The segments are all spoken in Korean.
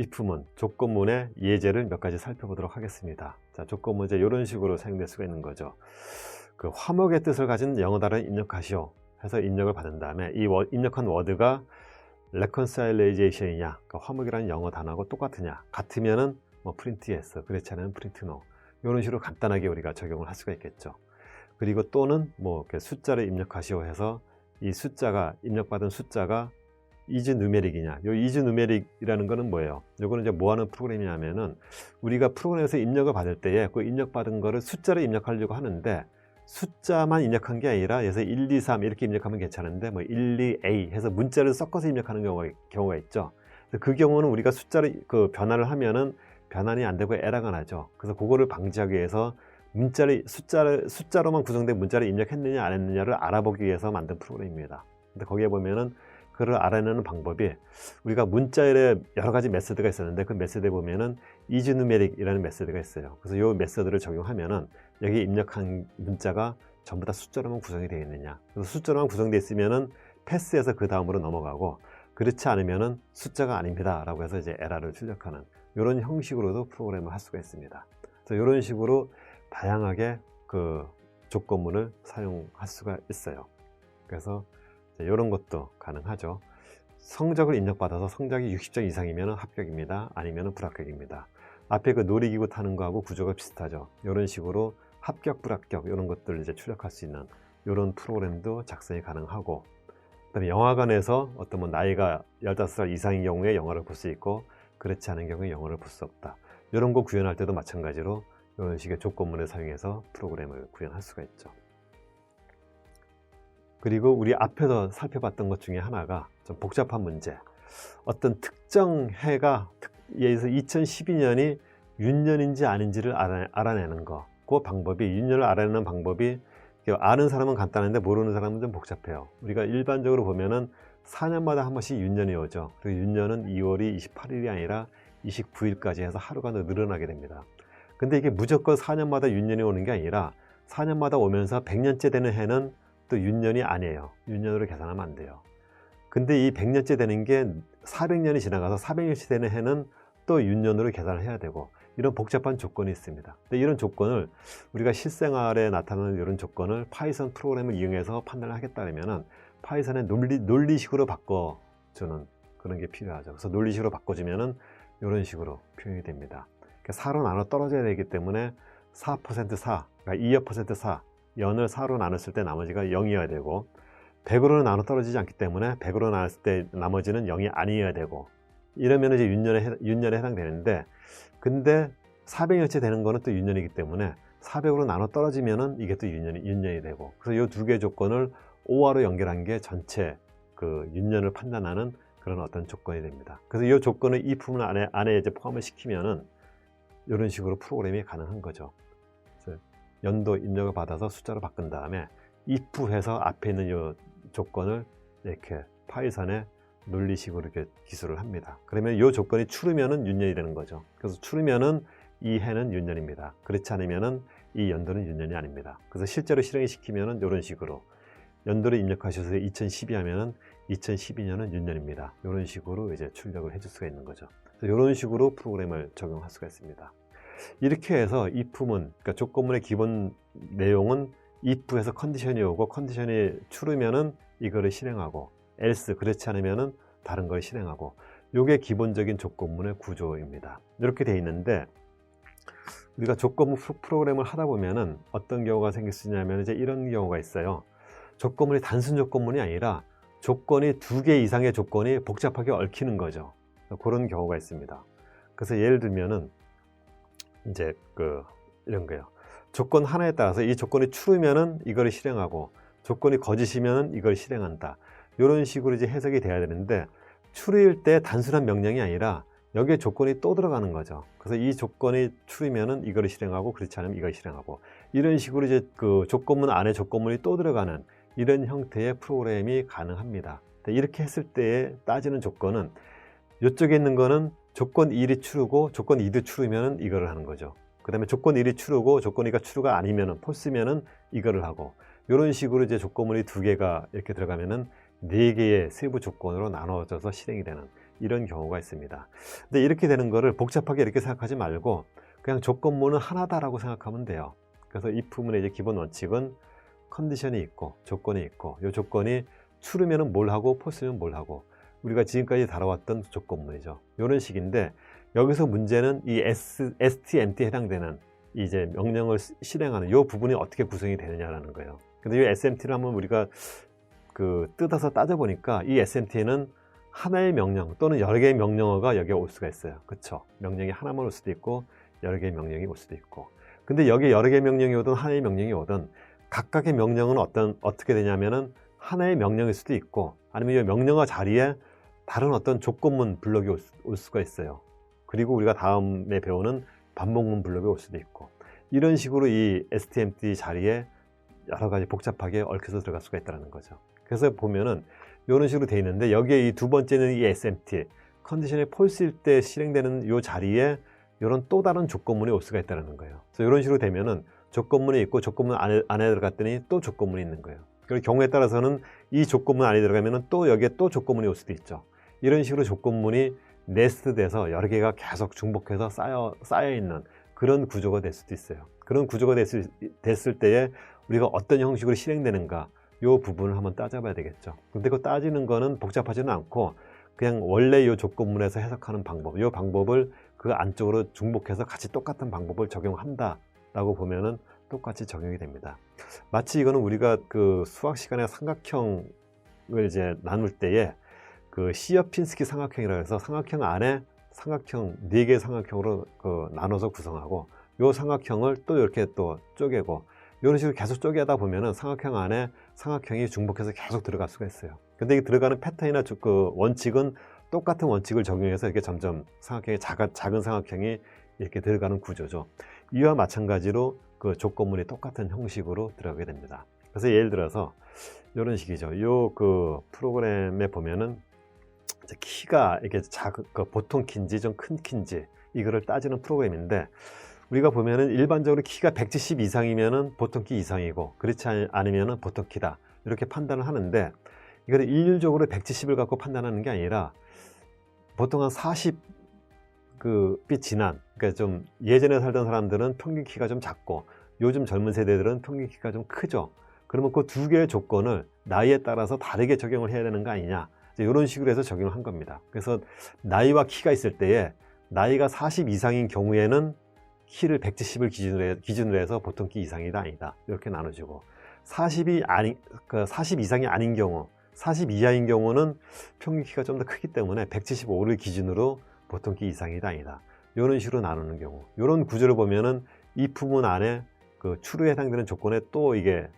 if문, 조건문의 예제를 몇 가지 살펴보도록 하겠습니다. 자, 조건문제 이런 식으로 사용될 수가 있는 거죠. 그 화목의 뜻을 가진 영어 단어를 입력하시오 해서 입력을 받은 다음에 이 입력한 워드가 reconciliation이냐, 그러니까 화목이라는 영어 단어하고 똑같으냐, 같으면은 뭐 print yes, 그렇지 않으면 print no, 이런 식으로 간단하게 우리가 적용을 할 수가 있겠죠. 그리고 또는 뭐 숫자를 입력하시오 해서 이 숫자가 입력받은 숫자가 is numeric이냐, 요 is numeric이라는 거는 뭐예요? 요거는 이제 뭐 하는 프로그램이냐면은 우리가 프로그램에서 입력을 받을 때에 그 입력받은 거를 숫자를 입력하려고 하는데 숫자만 입력한 게 아니라 그래서 1, 2, 3 이렇게 입력하면 괜찮은데 뭐 1, 2, A 해서 문자를 섞어서 입력하는 경우가 있죠. 그 경우는 우리가 숫자를 변화를 하면은 변환이 안 되고 에러가 나죠. 그래서 그거를 방지하기 위해서 숫자로만 구성된 문자를 입력했느냐 안 했느냐를 알아보기 위해서 만든 프로그램입니다. 근데 거기에 보면은 그걸 알아내는 방법이 우리가 문자에 여러 가지 메소드가 있었는데 그 메소드에 보면은 is numeric이라는 메소드가 있어요. 그래서 이 메소드를 적용하면은 여기 입력한 문자가 전부 다 숫자로만 구성이 되어 있느냐, 그래서 숫자로만 구성되어 있으면은 패스해서 그 다음으로 넘어가고, 그렇지 않으면은 숫자가 아닙니다 라고 해서 이제 에러를 출력하는 이런 형식으로도 프로그램을 할 수가 있습니다. 그래서 이런 식으로 다양하게 그 조건문을 사용할 수가 있어요. 그래서 이런 것도 가능하죠. 성적을 입력받아서 성적이 60점 이상이면 합격입니다, 아니면 불합격입니다. 앞에 그 놀이기구 타는 거하고 구조가 비슷하죠. 이런 식으로 합격, 불합격 이런 것들을 이제 출력할 수 있는 이런 프로그램도 작성이 가능하고, 그다음에 영화관에서 어떤 뭐 나이가 15살 이상인 경우에 영화를 볼 수 있고 그렇지 않은 경우에 영화를 볼 수 없다, 이런 거 구현할 때도 마찬가지로 이런 식의 조건문을 사용해서 프로그램을 구현할 수가 있죠. 그리고 우리 앞에서 살펴봤던 것 중에 하나가 좀 복잡한 문제, 어떤 특정 해가 예를 들어서 2012년이 윤년인지 아닌지를 알아내는 거, 그 방법이, 윤년을 알아내는 방법이 아는 사람은 간단한데 모르는 사람은 좀 복잡해요. 우리가 일반적으로 보면은 4년마다 한 번씩 윤년이 오죠. 그리고 윤년은 2월이 28일이 아니라 29일까지 해서 하루가 더 늘어나게 됩니다. 근데 이게 무조건 4년마다 윤년이 오는 게 아니라 4년마다 오면서 100년째 되는 해는 또 윤년이 아니에요. 윤년으로 계산하면 안 돼요. 근데 이 100년째 되는 게 400년이 지나가서 400년째 되는 해는 또 윤년으로 계산을 해야 되고, 이런 복잡한 조건이 있습니다. 근데 이런 조건을 우리가 실생활에 나타나는 이런 조건을 파이썬 프로그램을 이용해서 판단을 하겠다면은 파이썬의 논리식으로 바꿔주는 그런 게 필요하죠. 그래서 논리식으로 바꿔주면은 이런 식으로 표현이 됩니다. 4로 나눠 떨어져야 되기 때문에 4% 4, 그러니까 2% 4, 연을 4로 나눴을 때 나머지가 0이어야 되고, 100으로 나눠 떨어지지 않기 때문에 100으로 나눴을 때 나머지는 0이 아니어야 되고, 이러면 이제 윤년에 해당되는데, 근데 400년째 되는 거는 또 윤년이기 때문에 400으로 나눠 떨어지면은 이게 또 윤년이 되고, 그래서 이 두 개의 조건을 5화로 연결한 게 전체 그 윤년을 판단하는 그런 어떤 조건이 됩니다. 그래서 이 조건을 이 부분 안에 이제 포함을 시키면은 이런 식으로 프로그램이 가능한 거죠. 그래서 연도 입력을 받아서 숫자로 바꾼 다음에 if 해서 앞에 있는 이 조건을 이렇게 파이썬에 논리식으로 이렇게 기술을 합니다. 그러면 이 조건이 추르면은 윤년이 되는 거죠. 그래서 추르면은 이 해는 윤년입니다. 그렇지 않으면은 이 연도는 윤년이 아닙니다. 그래서 실제로 실행을 시키면은 이런 식으로 연도를 입력하셔서 2012 하면은 2012년은 윤년입니다. 이런 식으로 이제 출력을 해줄 수가 있는 거죠. 그래서 이런 식으로 프로그램을 적용할 수가 있습니다. 이렇게 해서 if문, 그러니까 조건문의 기본 내용은 if에서 컨디션이 오고 컨디션이 추르면은 이거를 실행하고, else 그렇지 않으면은 다른 걸 실행하고, 이게 기본적인 조건문의 구조입니다. 이렇게 되어 있는데, 우리가 조건문 프로그램을 하다 보면은 어떤 경우가 생길 수 있냐면 이제 이런 경우가 있어요. 조건문이 단순 조건문이 아니라 조건이 2개 이상의 조건이 복잡하게 얽히는 거죠. 그런 경우가 있습니다. 그래서 예를 들면은 이제 이런 거예요. 조건 하나에 따라서 이 조건이 추르면은 이걸 실행하고, 조건이 거짓이면은 이걸 실행한다, 이런 식으로 이제 해석이 돼야 되는데, 추릴 때 단순한 명령이 아니라 여기에 조건이 또 들어가는 거죠. 그래서 이 조건이 추리면은 이걸 실행하고, 그렇지 않으면 이걸 실행하고, 이런 식으로 이제 그 조건문 안에 조건문이 또 들어가는 이런 형태의 프로그램이 가능합니다. 이렇게 했을 때에 따지는 조건은, 이쪽에 있는 거는 조건 1이 추르고 조건 2도 추르면은 이거를 하는 거죠. 그 다음에 조건 1이 추르고 조건 2가 추루가 아니면은 폴스면은 이거를 하고, 이런 식으로 이제 조건문이 2개가 이렇게 들어가면은 4개의 세부 조건으로 나눠져서 실행이 되는 이런 경우가 있습니다. 근데 이렇게 되는 거를 복잡하게 이렇게 생각하지 말고 그냥 조건문은 하나다라고 생각하면 돼요. 그래서 if문의 이제 기본 원칙은 컨디션이 있고 조건이 있고, 이 조건이 true면은 뭘 하고 false면 뭘 하고, 우리가 지금까지 다뤄왔던 조건문이죠. 이런 식인데, 여기서 문제는 이 STMT에 해당되는 이제 명령을 실행하는 이 부분이 어떻게 구성이 되느냐라는 거예요. 근데 이 SMT를 한번 우리가 뜯어서 따져보니까 이 SMT에는 하나의 명령 또는 여러 개의 명령어가 여기에 올 수가 있어요. 그쵸? 명령이 하나만 올 수도 있고 여러 개의 명령이 올 수도 있고. 근데 여기에 여러 개의 명령이 오든 하나의 명령이 오든 각각의 명령은 어떻게 되냐면은 하나의 명령일 수도 있고, 아니면 이 명령어 자리에 다른 어떤 조건문 블록이 올 수가 있어요. 그리고 우리가 다음에 배우는 반복문 블록이 올 수도 있고, 이런 식으로 이 STMT 자리에 여러 가지 복잡하게 얽혀서 들어갈 수가 있다는 거죠. 그래서 보면은 이런 식으로 되어 있는데, 여기에 이 두 번째는 이 SMT 컨디션이 false일 때 실행되는 이 자리에 이런 또 다른 조건문이 올 수가 있다는 거예요. 그래서 이런 식으로 되면은 조건문이 있고 조건문 안에 들어갔더니 또 조건문이 있는 거예요. 그리고 경우에 따라서는 이 조건문 안에 들어가면은 또 여기에 또 조건문이 올 수도 있죠. 이런 식으로 조건문이 네스트돼서 여러 개가 계속 중복해서 쌓여 있는 그런 구조가 될 수도 있어요. 그런 구조가 됐을 때에 우리가 어떤 형식으로 실행되는가, 이 부분을 한번 따져봐야 되겠죠. 근데 그 따지는 거는 복잡하지는 않고 그냥 원래 이 조건문에서 해석하는 방법, 이 방법을 그 안쪽으로 중복해서 같이 똑같은 방법을 적용한다 라고 보면은 똑같이 적용이 됩니다. 마치 이거는 우리가 수학 시간에 삼각형을 이제 나눌 때에 시어핀스키 삼각형이라고 해서 삼각형 안에 삼각형 4개의 삼각형으로 나눠서 구성하고, 이 삼각형을 또 이렇게 또 쪼개고, 이런 식으로 계속 쪼개다 보면은 삼각형 안에 삼각형이 중복해서 계속 들어갈 수가 있어요. 근데 이 들어가는 패턴이나 원칙은 똑같은 원칙을 적용해서 이렇게 점점 삼각형이 작은 삼각형이 이렇게 들어가는 구조죠. 이와 마찬가지로 조건문이 똑같은 형식으로 들어가게 됩니다. 그래서 예를 들어서 이런 식이죠. 이 프로그램에 보면은 키가 이렇게 보통 키인지 좀 큰 키인지 이거를 따지는 프로그램인데, 우리가 보면은 일반적으로 키가 170 이상이면은 보통 키 이상이고, 그렇지 않으면은 보통 키다 이렇게 판단을 하는데, 이거를 일률적으로 170을 갖고 판단하는 게 아니라 보통 한 40 빛 지난, 그러니까 좀 예전에 살던 사람들은 평균 키가 좀 작고 요즘 젊은 세대들은 평균 키가 좀 크죠. 그러면 그 두 개의 조건을 나이에 따라서 다르게 적용을 해야 되는 거 아니냐, 이런 식으로 해서 적용을 한 겁니다. 그래서 나이와 키가 있을 때에 나이가 40 이상인 경우에는 키를 170을 기준으로 해서 보통 키 이상이다 아니다 이렇게 나눠주고, 40 이상이 아닌 경우, 40 이하인 경우는 평균 키가 좀 더 크기 때문에 175를 기준으로 보통 키 이상이다 아니다 이런 식으로 나누는 경우, 이런 구조를 보면은 if문 안에 true에 해당되는 조건에 또 이게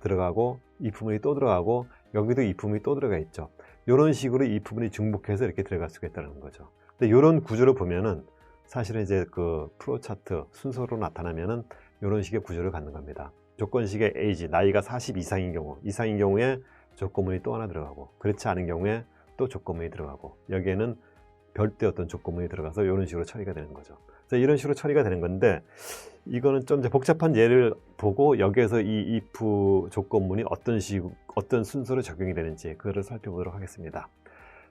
들어가고 if문이 또 들어가고 여기도 if문이 또 들어가 있죠. 이런 식으로 if문이 중복해서 이렇게 들어갈 수가 있다는 거죠. 근데 이런 구조를 보면은 사실은 이제 프로 차트 순서로 나타나면은 이런 식의 구조를 갖는 겁니다. 조건식의 age, 나이가 40 이상인 경우에 조건문이 또 하나 들어가고, 그렇지 않은 경우에 또 조건문이 들어가고, 여기에는 별도의 어떤 조건문이 들어가서 이런 식으로 처리가 되는 거죠. 그래서 이런 식으로 처리가 되는 건데, 이거는 좀 이제 복잡한 예를 보고 여기에서 이 if 조건문이 어떤 순서로 적용이 되는지 그거를 살펴보도록 하겠습니다.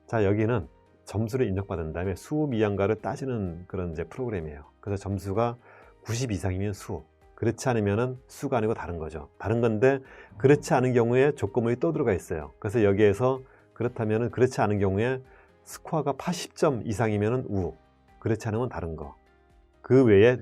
자, 여기는 점수를 입력받은 다음에 수 미양가를 따지는 그런 이제 프로그램이에요. 그래서 점수가 90 이상이면 수, 그렇지 않으면은 수가 아니고 다른 거죠. 다른 건데, 그렇지 않은 경우에 조건문이 또 들어가 있어요. 그래서 여기에서 그렇다면은 그렇지 않은 경우에 스코어가 80점 이상이면은 우, 그렇지 않으면 다른 거. 그 외에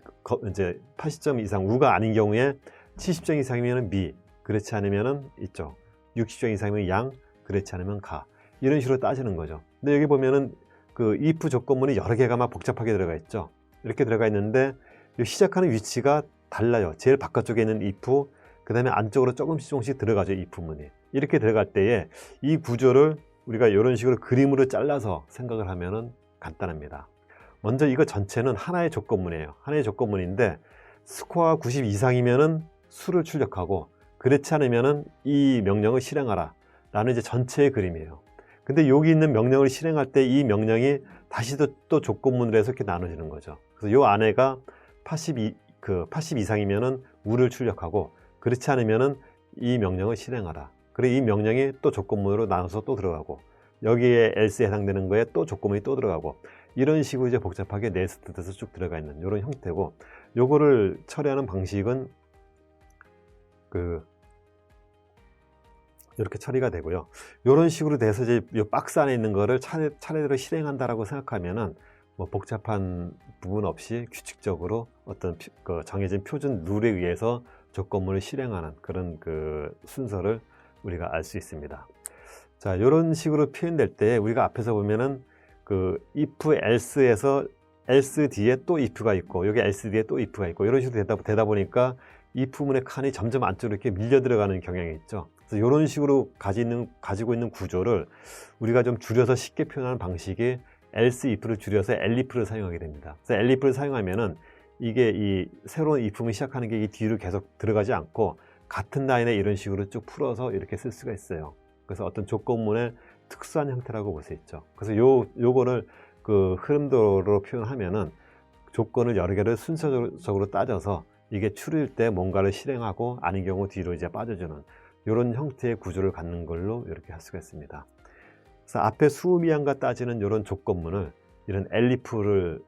이제 80점 이상 우가 아닌 경우에 70점 이상이면은 미, 그렇지 않으면은 이쪽, 60점 이상이면 양, 그렇지 않으면 가. 이런 식으로 따지는 거죠. 근데 여기 보면은 if 조건문이 여러 개가 막 복잡하게 들어가 있죠. 이렇게 들어가 있는데 시작하는 위치가 달라요. 제일 바깥쪽에 있는 if, 그 다음에 안쪽으로 조금씩 들어가죠. if문이. 이렇게 들어갈 때에 이 구조를 우리가 이런 식으로 그림으로 잘라서 생각을 하면은 간단합니다. 먼저 이거 전체는 하나의 조건문이에요. 하나의 조건문인데, 스코어 90 이상이면은 수를 출력하고, 그렇지 않으면은 이 명령을 실행하라 라는 이제 전체의 그림이에요. 근데 여기 있는 명령을 실행할 때 이 명령이 다시 또 조건문으로 해서 이렇게 나눠지는 거죠. 그래서 이 안에가 80 이상이면은 우를 출력하고, 그렇지 않으면은 이 명령을 실행하라. 그리고 이 명령이 또 조건문으로 나눠서 또 들어가고, 여기에 else에 해당되는 거에 또 조건문이 또 들어가고, 이런 식으로 이제 복잡하게 네스트돼서 쭉 들어가 있는 이런 형태고, 요거를 처리하는 방식은 이렇게 처리가 되고요. 이런 식으로 돼서 이제 이 박스 안에 있는 거를 차례대로 실행한다라고 생각하면은 뭐 복잡한 부분 없이 규칙적으로 어떤 정해진 표준 룰에 의해서 조건문을 실행하는 그런 순서를 우리가 알 수 있습니다. 자, 이런 식으로 표현될 때 우리가 앞에서 보면은 if else에서 else 뒤에 또 if가 있고, 여기 else 뒤에 또 if가 있고, 이런 식으로 되다 보니까 if문의 칸이 점점 안쪽으로 이렇게 밀려 들어가는 경향이 있죠. 그래서 이런 식으로 가지고 있는 구조를 우리가 좀 줄여서 쉽게 표현하는 방식이 else if를 줄여서 elif를 사용하게 됩니다. 그래서 elif를 사용하면은 이게 이 새로운 if문 시작하는 게 이 뒤로 계속 들어가지 않고 같은 라인에 이런 식으로 쭉 풀어서 이렇게 쓸 수가 있어요. 그래서 어떤 조건문의 특수한 형태라고 볼 수 있죠. 그래서 요거를 흐름도로 표현하면은 조건을 여러 개를 순서적으로 따져서 이게 추릴 때 뭔가를 실행하고 아닌 경우 뒤로 이제 빠져주는 이런 형태의 구조를 갖는 걸로 이렇게 할 수가 있습니다. 그래서 앞에 수미양과 따지는 이런 조건문을 이런 elif를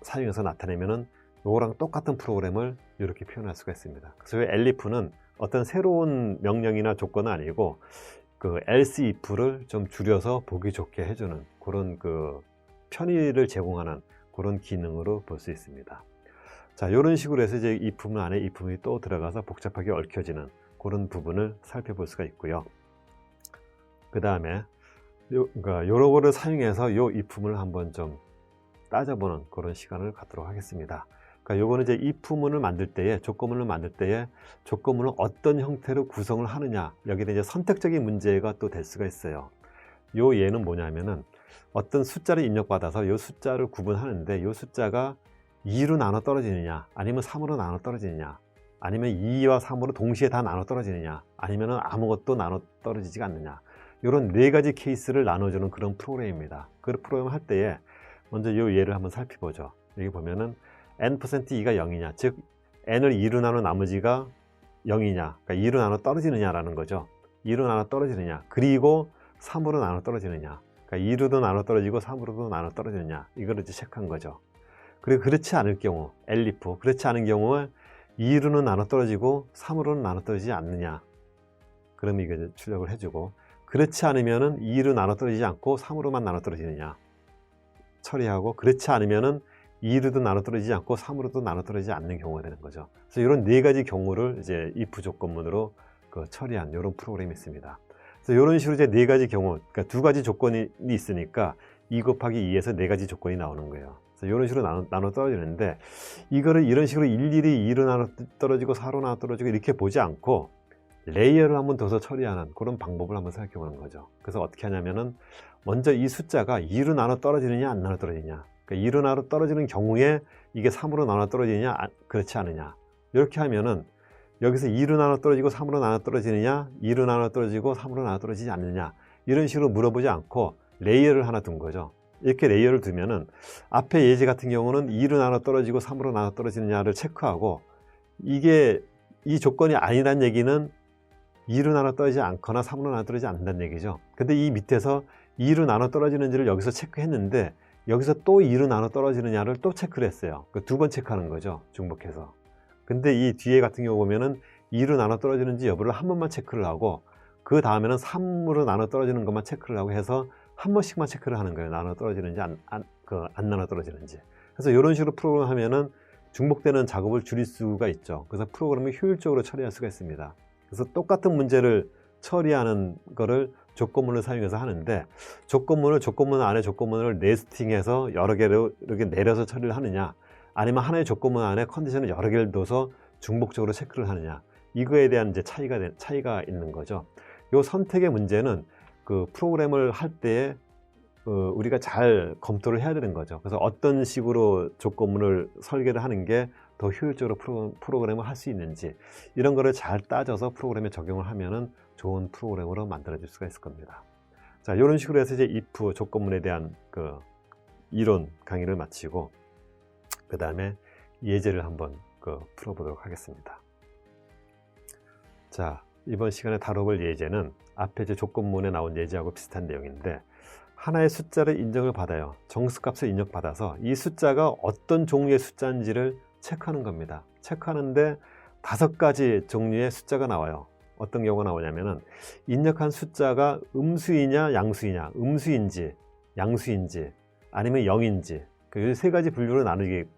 사용해서 나타내면은 요거랑 똑같은 프로그램을 이렇게 표현할 수가 있습니다. 그래서 elif는 어떤 새로운 명령이나 조건은 아니고 else if를 좀 줄여서 보기 좋게 해주는 그런 편의를 제공하는 그런 기능으로 볼 수 있습니다. 자, 이런 식으로 해서 이제 if문 안에 if문이 또 들어가서 복잡하게 얽혀지는 그런 부분을 살펴볼 수가 있고요. 그 다음에 요런 거를 사용해서 요 if문을 한번 좀 따져보는 그런 시간을 갖도록 하겠습니다. 그러니까 요거는 이제 if문을 만들 때에, 조건문을 만들 때에 조건문을 어떤 형태로 구성을 하느냐, 여기에 이제 선택적인 문제가 또 될 수가 있어요. 요 예는 뭐냐면은 어떤 숫자를 입력받아서 요 숫자를 구분하는데 요 숫자가 2로 나눠 떨어지느냐, 아니면 3으로 나눠 떨어지느냐, 아니면 2와 3으로 동시에 다 나눠 떨어지느냐, 아니면 아무것도 나눠 떨어지지가 않느냐, 이런 네 가지 케이스를 나눠주는 그런 프로그램입니다. 그 프로그램을 할 때에 먼저 이 예를 한번 살펴보죠. 여기 보면은 n%2가 0이냐, 즉 n을 2로 나눈 나머지가 0이냐, 그러니까 2로 나눠 떨어지느냐라는 거죠. 2로 나눠 떨어지느냐, 그리고 3으로 나눠 떨어지느냐, 그러니까 2로도 나눠 떨어지고 3으로도 나눠 떨어지느냐, 이거를 이제 체크한 거죠. 그리고 그렇지 않을 경우, elif, 그렇지 않은 경우에 2로는 나눠 떨어지고 3으로는 나눠 떨어지지 않느냐, 그럼 이거 출력을 해주고, 그렇지 않으면은 2로 나눠 떨어지지 않고 3으로만 나눠 떨어지느냐 처리하고, 그렇지 않으면은 2로도 나눠 떨어지지 않고 3으로도 나눠 떨어지지 않는 경우가 되는 거죠. 그래서 이런 네 가지 경우를 이제 if 조건문으로 처리한 이런 프로그램이 있습니다. 그래서 이런 식으로 이제 네 가지 경우, 그러니까 두 가지 조건이 있으니까 2 곱하기 2에서 네 가지 조건이 나오는 거예요. 그래서 이런 식으로 나눠 떨어지는데, 이거를 이런 식으로 일일이 2로 나눠 떨어지고 4로 나눠 떨어지고 이렇게 보지 않고 레이어를 한번 둬서 처리하는 그런 방법을 한번 생각해 보는 거죠. 그래서 어떻게 하냐면은 먼저 이 숫자가 2로 나눠 떨어지느냐 안 나눠 떨어지느냐, 그러니까 2로 나눠 떨어지는 경우에 이게 3으로 나눠 떨어지느냐 그렇지 않느냐, 이렇게 하면은 여기서 2로 나눠 떨어지고 3으로 나눠 떨어지느냐, 2로 나눠 떨어지고 3으로 나눠 떨어지지 않느냐, 이런 식으로 물어보지 않고 레이어를 하나 둔 거죠. 이렇게 레이어를 두면은 앞에 예제 같은 경우는 2로 나눠 떨어지고 3으로 나눠 떨어지느냐를 체크하고, 이게 이 조건이 아니란 얘기는 2로 나눠 떨어지지 않거나 3으로 나눠 떨어지지 않는다는 얘기죠. 근데 이 밑에서 2로 나눠 떨어지는지를 여기서 체크했는데 여기서 또 2로 나눠 떨어지느냐를 또 체크를 했어요. 두 번 체크하는 거죠, 중복해서. 근데 이 뒤에 같은 경우 보면은 2로 나눠 떨어지는지 여부를 한 번만 체크를 하고, 그 다음에는 3으로 나눠 떨어지는 것만 체크를 하고 해서 한 번씩만 체크를 하는 거예요. 나눠 떨어지는지 안 나눠 떨어지는지. 그래서 이런 식으로 프로그램 하면은 중복되는 작업을 줄일 수가 있죠. 그래서 프로그램을 효율적으로 처리할 수가 있습니다. 그래서 똑같은 문제를 처리하는 거를 조건문을 사용해서 하는데, 조건문 안에 조건문을 네스팅해서 여러 개로 이렇게 내려서 처리를 하느냐, 아니면 하나의 조건문 안에 컨디션을 여러 개를 둬서 중복적으로 체크를 하느냐, 이거에 대한 이제 차이가 있는 거죠. 이 선택의 문제는 프로그램을 할 때에 우리가 잘 검토를 해야 되는 거죠. 그래서 어떤 식으로 조건문을 설계를 하는 게 더 효율적으로 프로그램을 할 수 있는지, 이런 거를 잘 따져서 프로그램에 적용을 하면은 좋은 프로그램으로 만들어질 수가 있을 겁니다. 자, 이런 식으로 해서 이제 if 조건문에 대한 이론 강의를 마치고, 그 다음에 예제를 한번 풀어보도록 하겠습니다. 자, 이번 시간에 다뤄볼 예제는 앞에 이제 조건문에 나온 예제하고 비슷한 내용인데, 하나의 숫자를 인정을 받아요. 정수값을 입력받아서 이 숫자가 어떤 종류의 숫자인지를 체크하는 겁니다. 체크하는데 5가지 종류의 숫자가 나와요. 어떤 경우가 나오냐면은 입력한 숫자가 음수이냐 양수이냐, 음수인지 양수인지 아니면 0인지, 그 3가지 분류로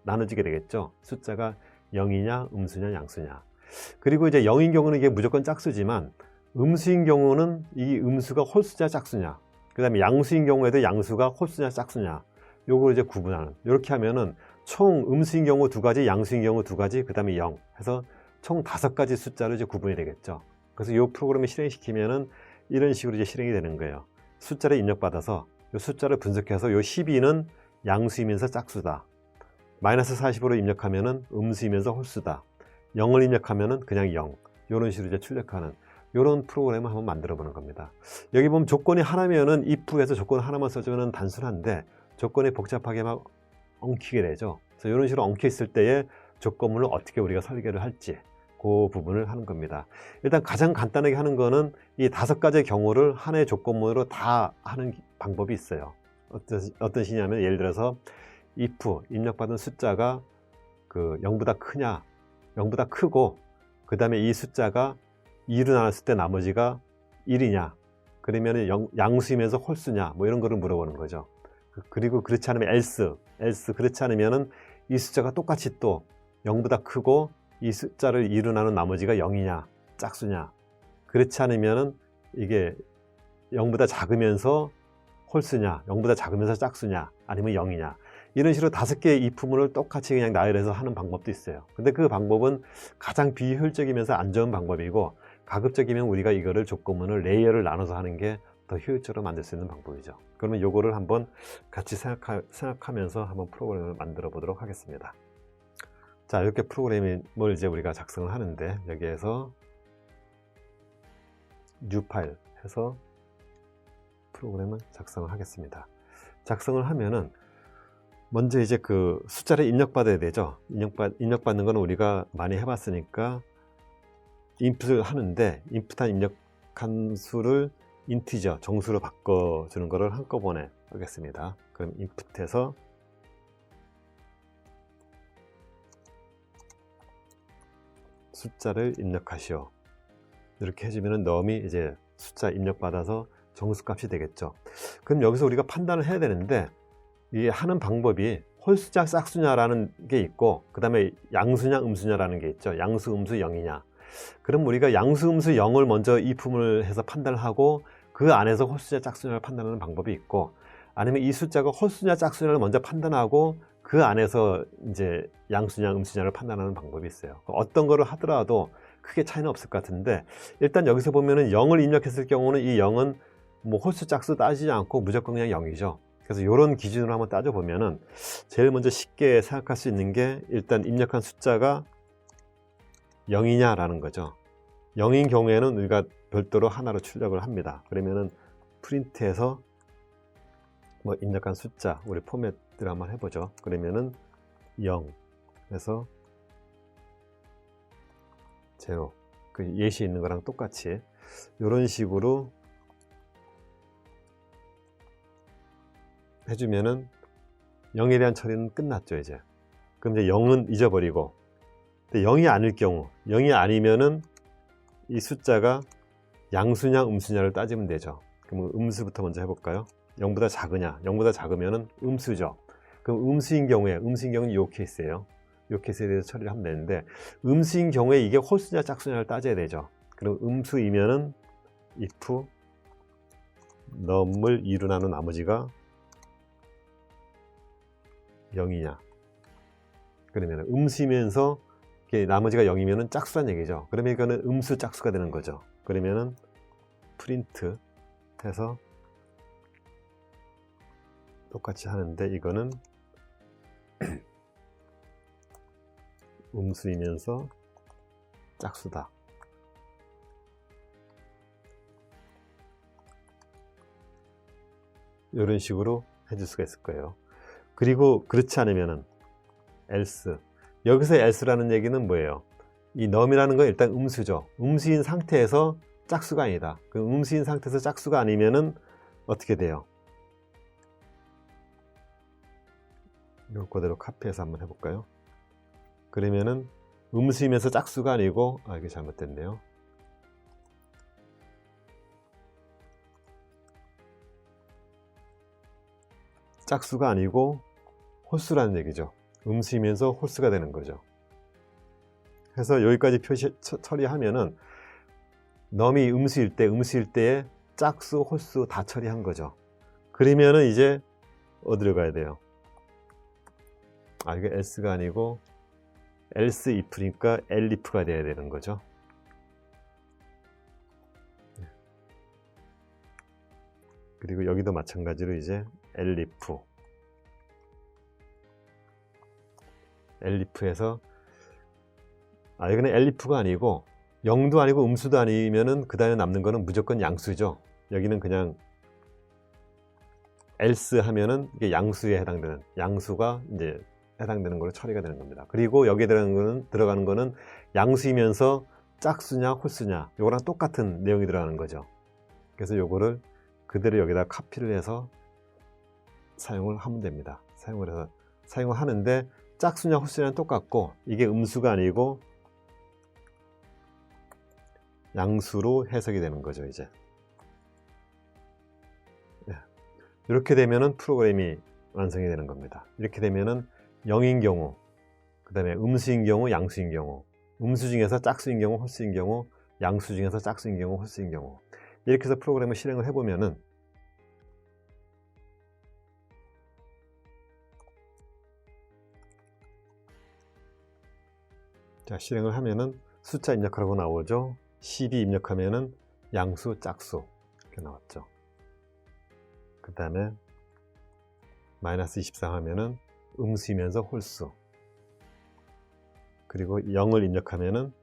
나눠지게 되겠죠. 숫자가 0이냐 음수냐 양수냐. 그리고 이제 0인 경우는 이게 무조건 짝수지만, 음수인 경우는 이 음수가 홀수냐 짝수냐, 그 다음에 양수인 경우에도 양수가 홀수냐 짝수냐, 요걸 이제 구분하는, 이렇게 하면은 총 음수인 경우 2가지, 양수인 경우 2가지, 그 다음에 0 해서 총 5가지 숫자로 이제 구분이 되겠죠. 그래서 이 프로그램을 실행시키면은 이런 식으로 이제 실행이 되는 거예요. 숫자를 입력받아서 이 숫자를 분석해서 이 12는 양수이면서 짝수다, 마이너스 40으로 입력하면은 음수이면서 홀수다, 0을 입력하면은 그냥 0, 이런 식으로 이제 출력하는 이런 프로그램을 한번 만들어 보는 겁니다. 여기 보면 조건이 하나면은 if에서 조건 하나만 써주면 단순한데, 조건이 복잡하게 막 엉키게 되죠. 그래서 이런 식으로 엉켜 있을 때에 조건문을 어떻게 우리가 설계를 할지, 그 부분을 하는 겁니다. 일단 가장 간단하게 하는 거는 이 5가지의 경우를 하나의 조건문으로 다 하는 방법이 있어요. 어떤 식이냐면, 예를 들어서 if 입력받은 숫자가 그 0보다 크냐, 0보다 크고, 그 다음에 이 숫자가 2로 나눴을 때 나머지가 1이냐, 그러면 양수이면서 홀수냐, 뭐 이런 거를 물어보는 거죠. 그리고 그렇지 않으면 else 그렇지 않으면은 이 숫자가 똑같이 또 0보다 크고 이 숫자를 2로 나눈 나머지가 0이냐 짝수냐, 그렇지 않으면은 이게 0보다 작으면서 홀수냐, 0보다 작으면서 짝수냐, 아니면 0이냐, 이런 식으로 5개의 if문을 똑같이 그냥 나열해서 하는 방법도 있어요. 근데 그 방법은 가장 비효율적이면서 안 좋은 방법이고, 가급적이면 우리가 이거를 조건문을 레이어를 나눠서 하는 게 더 효율적으로 만들 수 있는 방법이죠. 그러면 요거를 한번 같이 생각하면서 한번 프로그램을 만들어 보도록 하겠습니다. 자, 이렇게 프로그램을 이제 우리가 작성을 하는데, 여기에서 new 파일 해서 프로그램을 작성을 하겠습니다. 작성을 하면은 먼저 이제 그 숫자를 입력받아야 되죠. 입력받는 건 우리가 많이 해봤으니까 input을 하는데, input한 입력한 수를 인티저, 정수로 바꿔주는 것을 한꺼번에 하겠습니다. 그럼 input해서 숫자를 입력하시오, 이렇게 해주면 num이 이제 숫자 입력받아서 정수값이 되겠죠. 그럼 여기서 우리가 판단을 해야 되는데, 이 하는 방법이 홀수냐 짝수냐라는 게 있고, 그 다음에 양수냐 음수냐라는 게 있죠. 양수 음수 0이냐. 그럼 우리가 양수 음수 0을 먼저 if문을 해서 판단을 하고, 그 안에서 홀수냐 짝수냐를 판단하는 방법이 있고, 아니면 이 숫자가 홀수냐 짝수냐를 먼저 판단하고 그 안에서 이제 양수냐 음수냐를 판단하는 방법이 있어요. 어떤 거를 하더라도 크게 차이는 없을 것 같은데, 일단 여기서 보면은 0을 입력했을 경우는 이 0은 뭐 홀수 짝수 따지지 않고 무조건 그냥 0이죠. 그래서 이런 기준으로 한번 따져보면은 제일 먼저 쉽게 생각할 수 있는 게, 일단 입력한 숫자가 0이냐 라는 거죠. 0인 경우에는 우리가 별도로 하나로 출력을 합니다. 그러면은 프린트해서 뭐 입력한 숫자, 우리 포맷들 한번 해보죠. 그러면은 0 해서 0, 그 예시에 있는 거랑 똑같이 이런 식으로 해주면은 0에 대한 처리는 끝났죠. 이제 그럼 이제 0은 잊어버리고, 근데 0이 아닐 경우, 0이 아니면은 이 숫자가 양수냐 음수냐를 따지면 되죠. 그럼 음수부터 먼저 해볼까요? 0보다 작으냐, 0보다 작으면은 음수죠. 그럼 음수인 경우는 이 케이스예요. 이 케이스에 대해서 처리를 하면 되는데, 음수인 경우에 이게 홀수냐 짝수냐를 따져야 되죠. 그럼 음수이면은 if num을 2로 나눈 나머지가 0이냐, 그러면 음수이면서 나머지가 0이면은 짝수란 얘기죠. 그러면 이거는 음수 짝수가 되는 거죠. 그러면은 프린트 해서 똑같이 하는데, 이거는 음수이면서 짝수다. 이런 식으로 해줄 수가 있을 거예요. 그리고 그렇지 않으면은 else. 여기서 else라는 얘기는 뭐예요? 이 넘이라는 건 일단 음수죠. 음수인 상태에서 짝수가 아니다. 그 음수인 상태에서 짝수가 아니면은 어떻게 돼요? 이거 그대로 카피해서 한번 해볼까요? 그러면은 음수이면서 짝수가 아니고, 이게 잘못됐네요. 짝수가 아니고 홀수라는 얘기죠. 음수이면서 홀수가 되는 거죠. 그래서 여기까지 처리하면은 넘이 음수일 때에 짝수, 홀수 다 처리한 거죠. 그러면은 이제 어디로 가야 돼요? 이게 else가 아니고 else if니까 elif가 돼야 되는 거죠. 그리고 여기도 마찬가지로 이제 elif에서 이거는 elif가 아니고 0도 아니고 음수도 아니면은 그 다음에 남는 거는 무조건 양수죠. 여기는 그냥 else 하면은 이게 양수에 해당되는, 양수가 이제 해당되는 걸로 처리가 되는 겁니다. 그리고 여기에 들어가는 거는 양수이면서 짝수냐 홀수냐, 요거랑 똑같은 내용이 들어가는 거죠. 그래서 요거를 그대로 여기다 카피를 해서 사용을 하면 됩니다. 사용을 하는데 짝수냐 홀수냐는 똑같고, 이게 음수가 아니고 양수로 해석이 되는 거죠. 이제 이렇게 되면은 프로그램이 완성이 되는 겁니다. 이렇게 되면은 0인 경우, 그 다음에 음수인 경우, 양수인 경우, 음수 중에서 짝수인 경우, 홀수인 경우, 양수 중에서 짝수인 경우, 홀수인 경우, 이렇게 해서 프로그램을 실행을 해보면은 자, 실행을 하면은 숫자 입력하라고 나오죠. 12 입력하면은 양수, 짝수 이렇게 나왔죠. 그 다음에 마이너스 24 하면은 음수이면서 홀수, 그리고 0을 입력하면은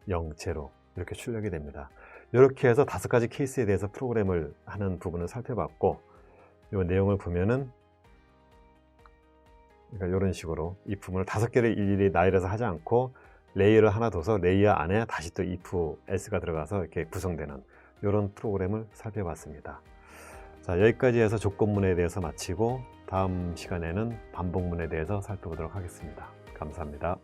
0, 제로 이렇게 출력이 됩니다. 이렇게 해서 5가지 케이스에 대해서 프로그램을 하는 부분을 살펴봤고, 이 내용을 보면은 그러니까 이런 식으로 if문을 5개를 일일이 나열해서 하지 않고 레이어를 하나 둬서 레이어 안에 다시 또 if, else가 들어가서 이렇게 구성되는 이런 프로그램을 살펴봤습니다. 자, 여기까지 해서 조건문에 대해서 마치고 다음 시간에는 반복문에 대해서 살펴보도록 하겠습니다. 감사합니다.